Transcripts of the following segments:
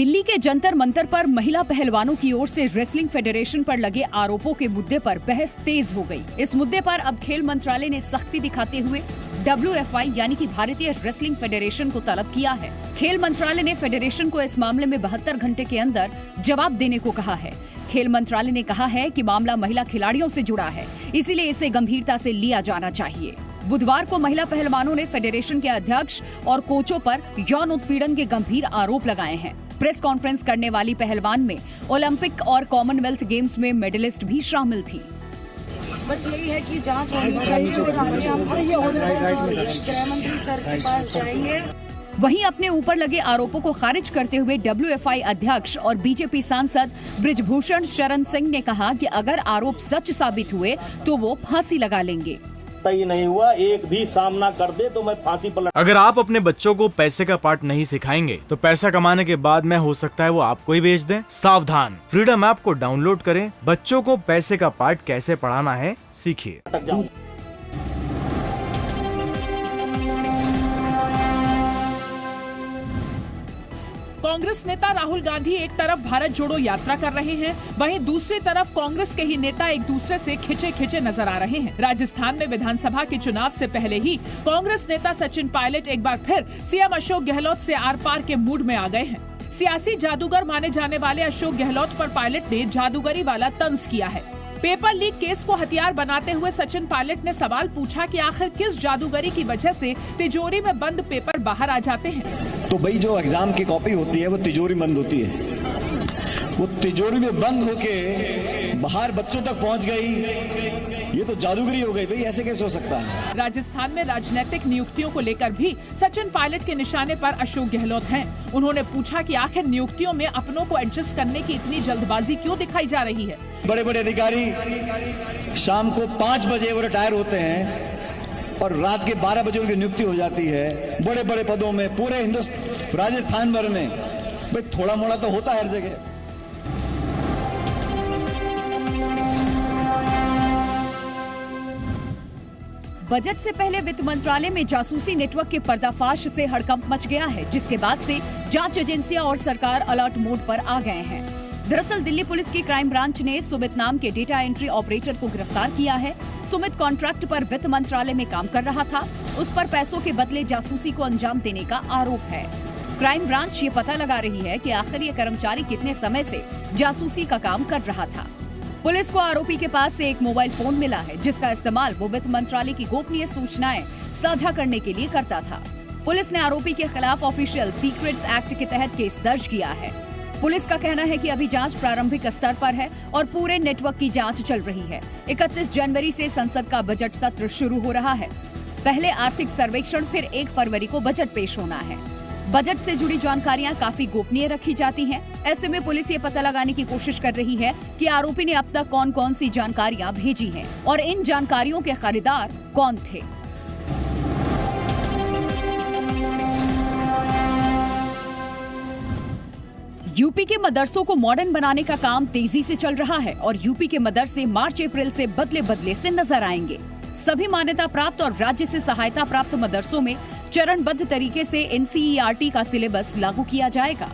दिल्ली के जंतर मंतर पर महिला पहलवानों की ओर से रेसलिंग फेडरेशन पर लगे आरोपों के मुद्दे पर बहस तेज हो गई। इस मुद्दे पर अब खेल मंत्रालय ने सख्ती दिखाते हुए WFI यानी कि भारतीय रेसलिंग फेडरेशन को तलब किया है। खेल मंत्रालय ने फेडरेशन को इस मामले में 72 घंटे के अंदर जवाब देने को कहा है। खेल मंत्रालय ने कहा है कि मामला महिला खिलाड़ियों से जुड़ा है, इसीलिए इसे गंभीरता से लिया जाना चाहिए। बुधवार को महिला पहलवानों ने फेडरेशन के अध्यक्ष और कोचों पर यौन उत्पीड़न के गंभीर आरोप लगाए हैं। प्रेस कॉन्फ्रेंस करने वाली पहलवान में ओलंपिक और कॉमनवेल्थ गेम्स में मेडलिस्ट भी शामिल थी। बस यही है कि जांच होनी चाहिए और गृह मंत्री सर के पास जाएंगे। वहीं अपने ऊपर लगे आरोपों को खारिज करते हुए WFI अध्यक्ष और बीजेपी सांसद बृजभूषण शरण सिंह ने कहा कि अगर आरोप सच साबित हुए तो वो फांसी लगा लेंगे। ही नहीं हुआ, एक भी सामना कर दे तो मैं फांसी पर। अगर आप अपने बच्चों को पैसे का पाठ नहीं सिखाएंगे तो पैसा कमाने के बाद में हो सकता है वो आपको ही बेच दें। सावधान, फ्रीडम ऐप को डाउनलोड करें, बच्चों को पैसे का पाठ कैसे पढ़ाना है सीखिए। कांग्रेस नेता राहुल गांधी एक तरफ भारत जोड़ो यात्रा कर रहे हैं, वहीं दूसरी तरफ कांग्रेस के ही नेता एक दूसरे से खिंचे नजर आ रहे हैं। राजस्थान में विधानसभा के चुनाव से पहले ही कांग्रेस नेता सचिन पायलट एक बार फिर सीएम अशोक गहलोत से आर पार के मूड में आ गए हैं। सियासी जादूगर माने जाने वाले अशोक गहलोत पर पायलट ने जादूगरी वाला तंज किया है। पेपर लीक केस को हथियार बनाते हुए सचिन पायलट ने सवाल पूछा कि आखिर किस जादूगरी की वजह से तिजोरी में बंद पेपर बाहर आ जाते हैं। तो भाई जो एग्जाम की कॉपी होती है वो तिजोरी बंद होती है, वो तिजोरी में बंद होके बाहर बच्चों तक पहुंच गई, ये तो जादूगरी हो गई। भाई ऐसे कैसे हो सकता है। राजस्थान में राजनीतिक नियुक्तियों को लेकर भी सचिन पायलट के निशाने पर अशोक गहलोत हैं। उन्होंने पूछा कि आखिर नियुक्तियों में अपनों को एडजस्ट करने की इतनी जल्दबाजी क्यों दिखाई जा रही है। बड़े बड़े अधिकारी शाम को 5 बजे वो रिटायर होते हैं और रात के 12 बजे उनकी नियुक्ति हो जाती है बड़े बड़े पदों में पूरे हिंदुस्तान राजस्थान भर में। भाई थोड़ा मोड़ा तो होता है हर जगह। बजट से पहले वित्त मंत्रालय में जासूसी नेटवर्क के पर्दाफाश से हड़कंप मच गया है, जिसके बाद से जांच एजेंसियां और सरकार अलर्ट मोड पर आ गए हैं। दरअसल दिल्ली पुलिस की क्राइम ब्रांच ने सुमित नाम के डेटा एंट्री ऑपरेटर को गिरफ्तार किया है। सुमित कॉन्ट्रैक्ट पर वित्त मंत्रालय में काम कर रहा था, उस पर पैसों के बदले जासूसी को अंजाम देने का आरोप है। क्राइम ब्रांच ये पता लगा रही है कि आखिर ये कर्मचारी कितने समय से जासूसी का काम कर रहा था। पुलिस को आरोपी के पास से एक मोबाइल फोन मिला है, जिसका इस्तेमाल वो वित्त मंत्रालय की गोपनीय सूचनाएं साझा करने के लिए करता था। पुलिस ने आरोपी के खिलाफ ऑफिशियल सीक्रेट्स एक्ट के तहत केस दर्ज किया है। पुलिस का कहना है कि अभी जांच प्रारंभिक स्तर पर है और पूरे नेटवर्क की जांच चल रही है। 31 जनवरी से संसद का बजट सत्र शुरू हो रहा है। पहले आर्थिक सर्वेक्षण, फिर 1 फरवरी को बजट पेश होना है। बजट से जुड़ी जानकारियां काफी गोपनीय रखी जाती हैं। ऐसे में पुलिस ये पता लगाने की कोशिश कर रही है कि आरोपी ने अब तक कौन कौन सी जानकारियां भेजी हैं और इन जानकारियों के खरीदार कौन थे। यूपी के मदरसों को मॉडर्न बनाने का काम तेजी से चल रहा है और यूपी के मदरसे मार्च अप्रैल से बदले से नजर आएंगे। सभी मान्यता प्राप्त और राज्य से सहायता प्राप्त मदरसों में चरणबद्ध तरीके से NCERT का सिलेबस लागू किया जाएगा।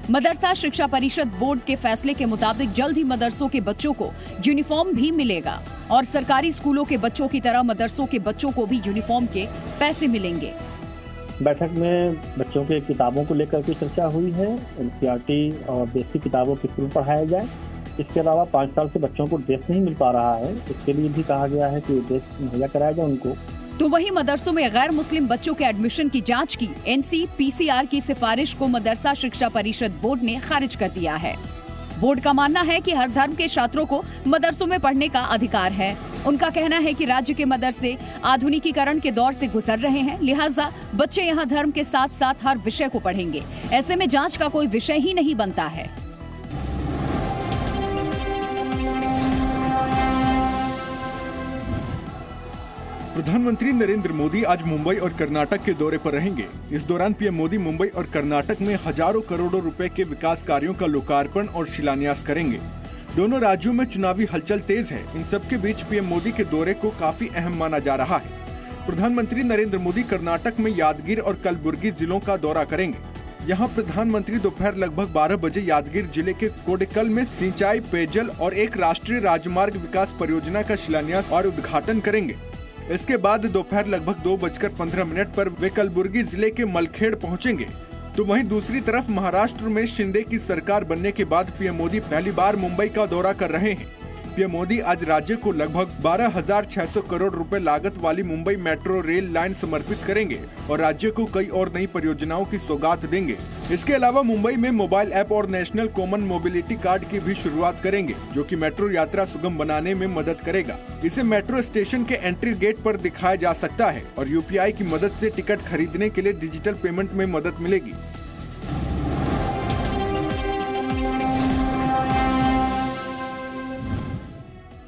मदरसा शिक्षा परिषद बोर्ड के फैसले के मुताबिक जल्द ही मदरसों के बच्चों को यूनिफॉर्म भी मिलेगा और सरकारी स्कूलों के बच्चों की तरह मदरसों के बच्चों को भी यूनिफॉर्म के पैसे मिलेंगे। बैठक में बच्चों के किताबों को लेकर के चर्चा हुई है। NCERT और बेसिक किताबों के थ्रू पढ़ाया जाए। इसके अलावा 5 साल से बच्चों को ड्रेस नहीं मिल पा रहा है, इसके लिए भी कहा गया है कि ड्रेस मुहैया कराया जाए उनको। तो वहीं मदरसों में गैर मुस्लिम बच्चों के एडमिशन की जांच की NCPCR की सिफारिश को मदरसा शिक्षा परिषद बोर्ड ने खारिज कर दिया है। बोर्ड का मानना है कि हर धर्म के छात्रों को मदरसों में पढ़ने का अधिकार है। उनका कहना है कि राज्य के मदरसे आधुनिकीकरण के दौर से गुजर रहे हैं, लिहाजा बच्चे यहाँ धर्म के साथ साथ हर विषय को पढ़ेंगे। ऐसे में जांच का कोई विषय ही नहीं बनता है। प्रधानमंत्री नरेंद्र मोदी आज मुंबई और कर्नाटक के दौरे पर रहेंगे। इस दौरान पीएम मोदी मुंबई और कर्नाटक में हजारों करोड़ों रुपए के विकास कार्यों का लोकार्पण और शिलान्यास करेंगे। दोनों राज्यों में चुनावी हलचल तेज है। इन सबके बीच पीएम मोदी के दौरे को काफी अहम माना जा रहा है। प्रधानमंत्री नरेंद्र मोदी कर्नाटक में यादगीर और कलबुर्गी जिलों का दौरा करेंगे। यहाँ प्रधानमंत्री दोपहर लगभग 12 बजे यादगीर जिले के कोडेकल में सिंचाई, पेयजल और एक राष्ट्रीय राजमार्ग विकास परियोजना का शिलान्यास और उद्घाटन करेंगे। इसके बाद दोपहर लगभग 2:15 पर वे कलबुर्गी जिले के मलखेड़ पहुंचेंगे। तो वहीं दूसरी तरफ महाराष्ट्र में शिंदे की सरकार बनने के बाद पीएम मोदी पहली बार मुंबई का दौरा कर रहे हैं। पीएम मोदी आज राज्य को लगभग 12,600 करोड़ रुपए लागत वाली मुंबई मेट्रो रेल लाइन समर्पित करेंगे और राज्य को कई और नई परियोजनाओं की सौगात देंगे। इसके अलावा मुंबई में मोबाइल ऐप और नेशनल कॉमन मोबिलिटी कार्ड की भी शुरुआत करेंगे, जो कि मेट्रो यात्रा सुगम बनाने में मदद करेगा। इसे मेट्रो स्टेशन के एंट्री गेट पर दिखाया जा सकता है और यूपीआई की मदद से टिकट खरीदने के लिए डिजिटल पेमेंट में मदद मिलेगी।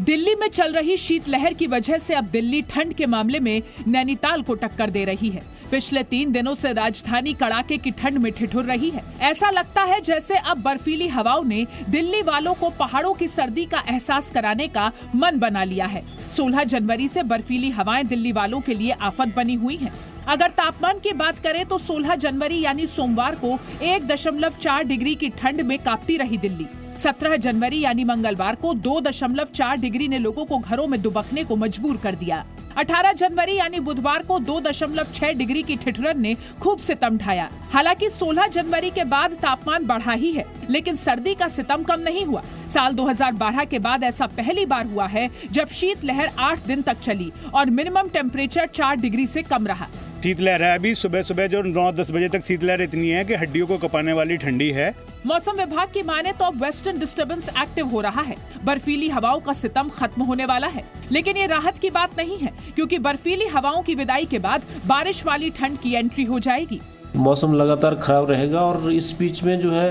दिल्ली में चल रही शीतलहर की वजह से अब दिल्ली ठंड के मामले में नैनीताल को टक्कर दे रही है। पिछले 3 दिनों से राजधानी कड़ाके की ठंड में ठिठुर रही है। ऐसा लगता है जैसे अब बर्फीली हवाओं ने दिल्ली वालों को पहाड़ों की सर्दी का एहसास कराने का मन बना लिया है। 16 जनवरी से बर्फीली हवाएं दिल्ली वालों के लिए आफत बनी हुई हैं। अगर तापमान की बात करें तो 16 जनवरी यानी सोमवार को 1.4 डिग्री की ठंड में कांपती रही दिल्ली। 17 जनवरी यानी मंगलवार को 2.4 डिग्री ने लोगों को घरों में दुबकने को मजबूर कर दिया। 18 जनवरी यानी बुधवार को 2.6 डिग्री की ठिठुरन ने खूब सितम ढाया। हालांकि 16 जनवरी के बाद तापमान बढ़ा ही है, लेकिन सर्दी का सितम कम नहीं हुआ। साल 2012 के बाद ऐसा पहली बार हुआ है जब शीतलहर 8 दिन तक चली और मिनिमम टेम्परेचर 4 डिग्री से कम रहा। शीतलहर है अभी सुबह सुबह जो 9-10 बजे तक शीतलहर इतनी है कि हड्डियों को कपाने वाली ठंडी है। मौसम विभाग की माने तो अब वेस्टर्न डिस्टर्बेंस एक्टिव हो रहा है। बर्फीली हवाओं का सितम खत्म होने वाला है, लेकिन ये राहत की बात नहीं है, क्योंकि बर्फीली हवाओं की विदाई के बाद बारिश वाली ठंड की एंट्री हो जाएगी। मौसम लगातार खराब रहेगा और इस बीच में जो है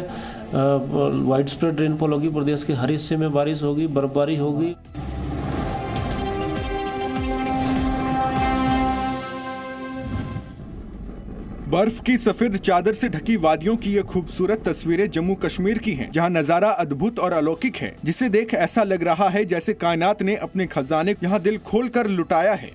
वाइड स्प्रेड रेनफॉल होगी। प्रदेश के हर हिस्से में बारिश होगी, बर्फबारी होगी। बर्फ की सफेद चादर से ढकी वादियों की ये खूबसूरत तस्वीरें जम्मू कश्मीर की हैं, जहां नजारा अद्भुत और अलौकिक है, जिसे देख ऐसा लग रहा है जैसे कायनात ने अपने खजाने यहां दिल खोलकर लुटाया है।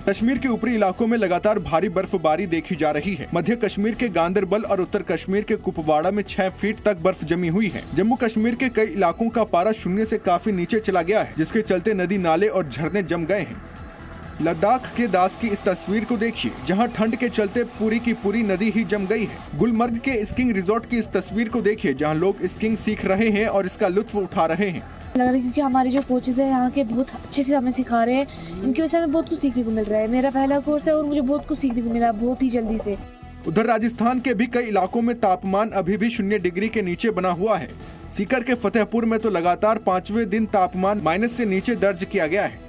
कश्मीर के ऊपरी इलाकों में लगातार भारी बर्फबारी देखी जा रही है। मध्य कश्मीर के गांदरबल और उत्तर कश्मीर के कुपवाड़ा में 6 फीट तक बर्फ जमी हुई है। जम्मू कश्मीर के कई इलाकों का पारा शून्य से काफी नीचे चला गया है, जिसके चलते नदी नाले और झरने जम गए हैं। लद्दाख के दास की इस तस्वीर को देखिए, जहां ठंड के चलते पूरी की पूरी नदी ही जम गई है। गुलमर्ग के स्कीइंग रिजॉर्ट की इस तस्वीर को देखिए, जहां लोग स्कीइंग सीख रहे हैं और इसका लुत्फ उठा रहे हैं। लग रहा है क्योंकि हमारे जो कोचेज है यहाँ के बहुत अच्छे से हमें सिखा रहे हैं। इनकी वजह से हमें बहुत कुछ सीखने को मिल रहा है। मेरा पहला कोर्स है और मुझे बहुत कुछ सीखने को मिला बहुत ही जल्दी से। उधर राजस्थान के भी कई इलाकों में तापमान अभी भी 0 डिग्री के नीचे बना हुआ है। सीकर के फतेहपुर में तो लगातार 5वें दिन तापमान माइनस से नीचे दर्ज किया गया है।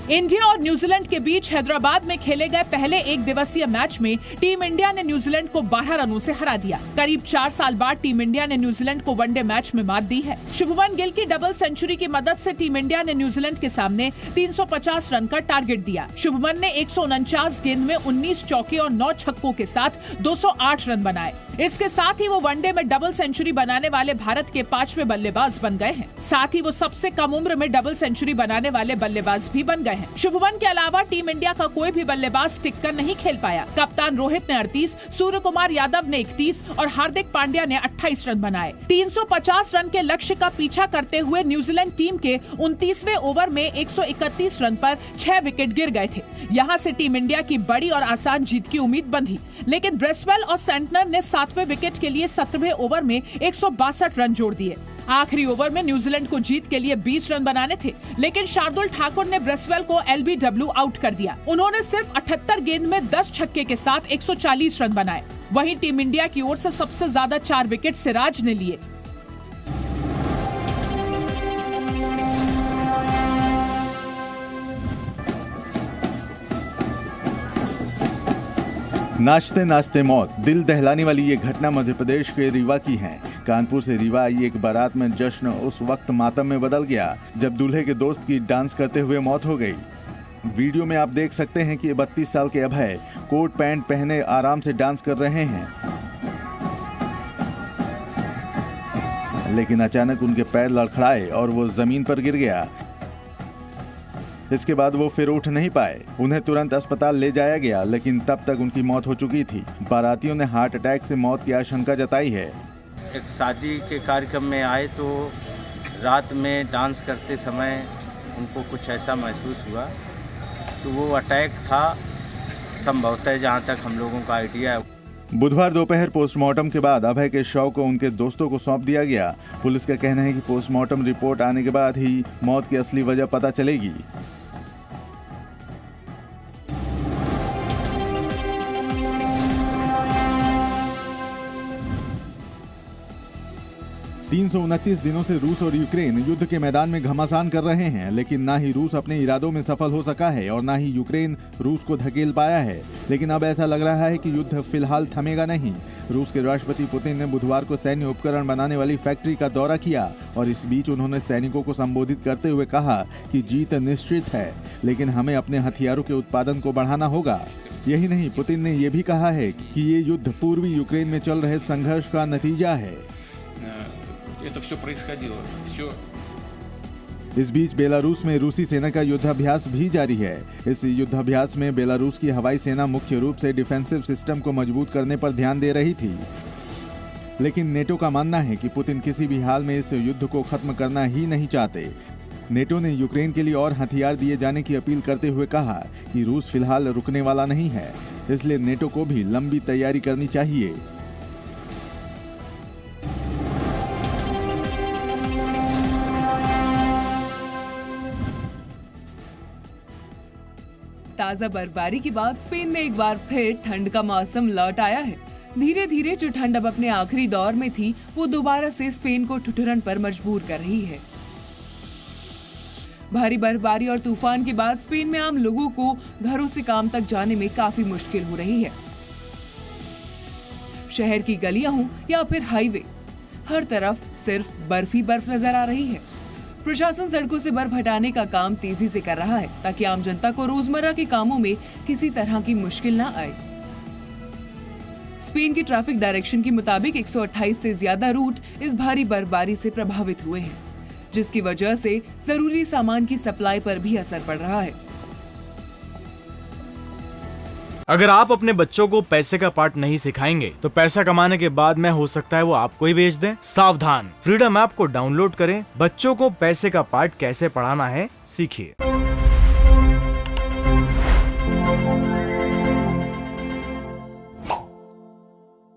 इंडिया और न्यूजीलैंड के बीच हैदराबाद में खेले गए पहले 1 दिवसीय मैच में टीम इंडिया ने न्यूजीलैंड को 12 रनों से हरा दिया। करीब 4 साल बाद टीम इंडिया ने न्यूजीलैंड को वनडे मैच में मात दी है। शुभमन गिल की डबल सेंचुरी की मदद से टीम इंडिया ने न्यूजीलैंड के सामने 350 रन का टारगेट दिया। शुभमन ने 149 गेंद में 19 चौके और 9 छक्कों के साथ 208 रन बनाए। इसके साथ ही वो वनडे में डबल सेंचुरी बनाने वाले भारत के 5वें बल्लेबाज बन गए हैं। साथ ही वो सबसे कम उम्र में डबल सेंचुरी बनाने वाले बल्लेबाज भी बन गए हैं। शुभमन के अलावा टीम इंडिया का कोई भी बल्लेबाज टिककर नहीं खेल पाया। कप्तान रोहित ने 38, सूर्य कुमार यादव ने 31 और हार्दिक पांड्या ने 28 रन बनाए। 350 रन के लक्ष्य का पीछा करते हुए न्यूजीलैंड टीम के 29वें ओवर में 131 रन पर 6 विकेट गिर गए थे। यहां से टीम इंडिया की बड़ी और आसान जीत की उम्मीद बंधी, लेकिन ब्रेसवेल और सेंटनर ने 7वें विकेट के लिए 17वें ओवर में 162 रन जोड़ दिए। आखिरी ओवर में न्यूजीलैंड को जीत के लिए 20 रन बनाने थे, लेकिन शार्दुल ठाकुर ने ब्रेसवेल को LBW आउट कर दिया। उन्होंने सिर्फ 78 गेंद में 10 छक्के के साथ 140 रन बनाए। वहीं टीम इंडिया की ओर से सबसे ज्यादा 4 विकेट सिराज ने लिए। नाचते नाचते मौत, दिल दहलाने वाली ये घटना मध्य प्रदेश के रीवा की है। कानपुर से रीवा आई एक बारात में जश्न उस वक्त मातम में बदल गया जब दूल्हे के दोस्त की डांस करते हुए मौत हो गई। वीडियो में आप देख सकते हैं कि 32 साल के अभय कोट पैंट पहने आराम से डांस कर रहे हैं। लेकिन अचानक उनके पैर लड़खड़ाए और वो जमीन पर गिर गया। इसके बाद वो फिर उठ नहीं पाए। उन्हें तुरंत अस्पताल ले जाया गया, लेकिन तब तक उनकी मौत हो चुकी थी। बारातियों ने हार्ट अटैक से मौत की आशंका जताई है। एक शादी के कार्यक्रम में आए तो रात में डांस करते समय उनको कुछ ऐसा महसूस हुआ, तो वो अटैक था संभवतः, जहाँ तक हम लोगों का आइडिया है। बुधवार दोपहर पोस्टमार्टम के बाद अभय के शव को उनके दोस्तों को सौंप दिया गया। पुलिस का कहना है कि पोस्टमार्टम रिपोर्ट आने के बाद ही मौत की असली वजह पता चलेगी। $329 दिनों से रूस और यूक्रेन युद्ध के मैदान में घमासान कर रहे हैं, लेकिन ना ही रूस अपने इरादों में सफल हो सका है और ना ही यूक्रेन रूस को धकेल पाया है। लेकिन अब ऐसा लग रहा है कि युद्ध फिलहाल थमेगा नहीं। रूस के राष्ट्रपति पुतिन ने बुधवार को सैन्य उपकरण बनाने वाली फैक्ट्री का दौरा किया और इस बीच उन्होंने सैनिकों को संबोधित करते हुए कहा कि जीत निश्चित है, लेकिन हमें अपने हथियारों के उत्पादन को बढ़ाना होगा। यही नहीं, पुतिन ने यह भी कहा है कि ये युद्ध पूर्वी यूक्रेन में चल रहे संघर्ष का नतीजा है। इस बीच बेलारूस में रूसी सेना का युद्धाभ्यास भी जारी है। इस युद्धाभ्यास में बेलारूस की हवाई सेना मुख्य रूप से डिफेंसिव सिस्टम को मजबूत करने पर ध्यान दे रही थी, लेकिन नेटो का मानना है कि पुतिन किसी भी हाल में इस युद्ध को खत्म करना ही नहीं चाहते। नेटो ने यूक्रेन के लिए और हथियार दिए जाने की अपील करते हुए कहा कि रूस फिलहाल रुकने वाला नहीं है, इसलिए नेटो को भी लंबी तैयारी करनी चाहिए। ताजा बर्फबारी के बाद स्पेन में एक बार फिर ठंड का मौसम लौट आया है। धीरे धीरे जो ठंड अब अपने आखिरी दौर में थी, वो दोबारा से स्पेन को ठिठुरन पर मजबूर कर रही है। भारी बर्फबारी और तूफान के बाद स्पेन में आम लोगों को घरों से काम तक जाने में काफी मुश्किल हो रही है। शहर की गलियां हों या फिर हाईवे, हर तरफ सिर्फ बर्फ ही बर्फ नजर आ रही है। प्रशासन सड़कों से बर्फ हटाने का काम तेजी से कर रहा है ताकि आम जनता को रोजमर्रा के कामों में किसी तरह की मुश्किल न आए। स्पेन के ट्रैफिक डायरेक्शन के मुताबिक 128 से ज्यादा रूट इस भारी बर्फबारी से प्रभावित हुए हैं, जिसकी वजह से जरूरी सामान की सप्लाई पर भी असर पड़ रहा है। अगर आप अपने बच्चों को पैसे का पार्ट नहीं सिखाएंगे तो पैसा कमाने के बाद में हो सकता है वो आपको ही बेच दें। सावधान, फ्रीडम ऐप को डाउनलोड करें, बच्चों को पैसे का पार्ट कैसे पढ़ाना है सीखिए।